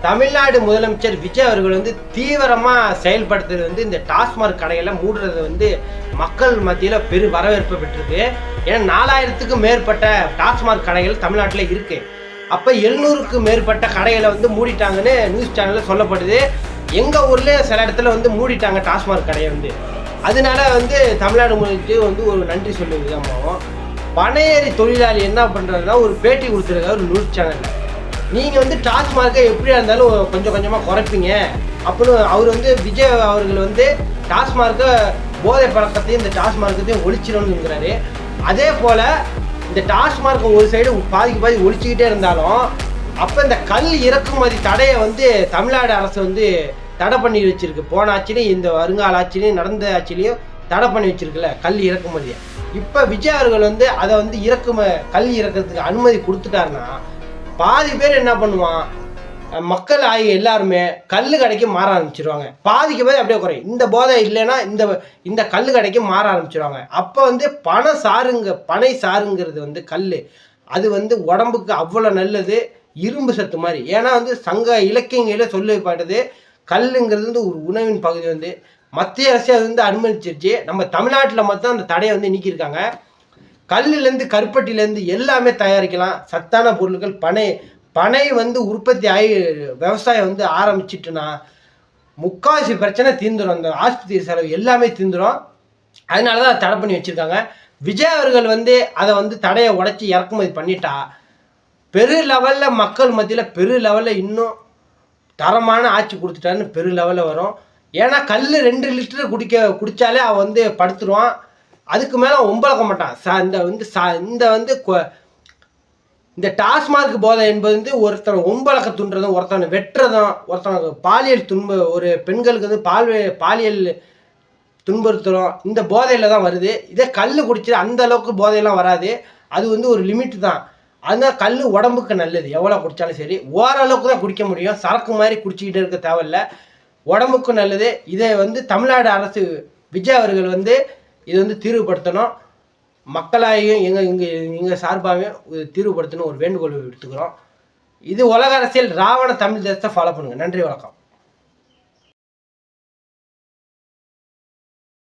தமிழ்நாடு முதலமைச்சர் விஜய் அவர்கள் வந்து தீவிரமாக செயல்படுத்துறது வந்து இந்த டாஸ்மாக் கடைகளை மூடுறது வந்து மக்கள் மத்தியில் பெரு வரவேற்பு பெற்றிருக்கு. ஏன்னா 4000க்கும் மேற்பட்ட டாஸ்மாக் கடைகள் தமிழ்நாட்டில் இருக்கு. அப்போ 700க்கும் மேற்பட்ட கடைகளை வந்து மூடிட்டாங்கன்னு நியூஸ் சேனலில் சொல்லப்படுது. எங்கள் ஊர்லேயே சில இடத்துல வந்து மூடிட்டாங்க டாஸ்மாக் கடையை வந்து. அதனால வந்து தமிழ்நாடு முதலமைச்சர் வந்து ஒரு நன்றி சொல்லும் விதமாகவும் பனையேறி தொழிலாளி என்ன பண்ணுறதுனா ஒரு பேட்டி கொடுத்துருக்காரு ஒரு நியூஸ் சேனலில். நீங்கள் வந்து டாஸ்மார்க்கை எப்படியா இருந்தாலும் கொஞ்சம் கொஞ்சமாக குறைப்பீங்க அப்படின்னு அவர் வந்து விஜய் அவர்கள் வந்து டாஸ்மார்க்கை போதை பழக்கத்தையும் இந்த டாஸ்மார்க்கத்தையும் ஒழிச்சிடணுங்கிறாரு. அதே போல் இந்த டாஸ்மார்க்கை ஒரு சைடு பாதி ஒழிச்சிக்கிட்டே இருந்தாலும் அப்போ இந்த கல் இறக்குமதி தடையை வந்து தமிழ்நாடு அரசு வந்து தடை பண்ணி வச்சிருக்கு. போன ஆட்சிலையும் இந்த வருங்கால ஆட்சிலையும் நடந்த ஆட்சிலையும் தடை பண்ணி வச்சிருக்குல்ல கல் இறக்குமதியை. இப்போ விஜய் அவர்கள் வந்து அதை வந்து கல் இறக்கிறதுக்கு அனுமதி கொடுத்துட்டாருன்னா பாதி பேர் என்ன பண்ணுவான், மக்கள் ஆகிய எல்லாருமே கல் கடைக்கு மாற ஆரம்பிச்சிருவாங்க. பாதிக்கு பேர் அப்படியே குறையும். இந்த போதை இல்லைன்னா இந்த கல் கடைக்கு மாற ஆரம்பிச்சிருவாங்க. அப்போ வந்து பனை சாருங்கிறது வந்து கல், அது வந்து உடம்புக்கு அவ்வளோ நல்லது, இரும்பு சத்து மாதிரி. ஏன்னா வந்து சங்க இலக்கியங்களில் சொல்லப்படுது கல்லுங்கிறது வந்து ஒரு உணவின் பகுதி. வந்து மத்திய அரசு அது வந்து அனுமதிச்சிருச்சு. நம்ம தமிழ்நாட்டில் மட்டும் அந்த தடையை வந்து நீக்கியிருக்காங்க. கல்லுலேருந்து கருப்பட்டிலேருந்து எல்லாமே தயாரிக்கலாம். சத்தான பொருட்கள் பனை வந்து உற்பத்தி ஆகி விவசாயம் வந்து ஆரம்பிச்சிட்டுனா முக்கால்வாசி பிரச்சனை தீர்ந்துடும். அந்த ஆஸ்பத்திரி செலவு எல்லாமே தீர்ந்துடும். அதனால தான் தடை பண்ணி வச்சுருக்காங்க. விஜய் அவர்கள் வந்து அதை வந்து தடையை உடச்சி இறக்குமதி பண்ணிட்டா பெரு லெவலில் மக்கள் மத்தியில் பெரு லெவலில் இன்னும் தரமான ஆட்சி கொடுத்துட்டாருன்னு பெரு லெவலில் வரும். ஏன்னா கல் 2 லிட்டர் குடித்தாலே அவன் வந்து படுத்துருவான். அதுக்கு மேலே ஒம்பளக்க மாட்டான். இந்த டாஸ்மார்க் போதை என்பது வந்து ஒருத்தனை ஒம்பளக்க துன்றதும், ஒருத்தனை வெட்டுறதும், ஒருத்தனுக்கு பாலியல் ஒரு பெண்களுக்கு வந்து பாலியல் துன்புறுத்தலும் இந்த போதையில் தான் வருது. இதே கல் குடிச்சு அந்த அளவுக்கு போதையெல்லாம் வராது. அது வந்து ஒரு லிமிட் தான். அதனால கல் உடம்புக்கு நல்லது. எவ்வளோ குடித்தாலும் சரி, ஓரளவுக்கு தான் குடிக்க முடியும். சரக்கு மாதிரி குடிச்சிக்கிட்டே இருக்க தேவையில்லை, உடம்புக்கும் நல்லது. இதை வந்து தமிழ்நாடு அரசு விஜய் அவர்கள் வந்து இது வந்து தீர்வுபடுத்தணும். மக்களாகியும் எங்கள் சார்பாகவும் தீர்வுபடுத்தணும் ஒரு வேண்டுகோள் எடுத்துக்கிறோம். இது உலக அரசியல் ராவண தமிழ் தேசத்தை ஃபாலோ பண்ணுங்கள். நன்றி, வணக்கம்.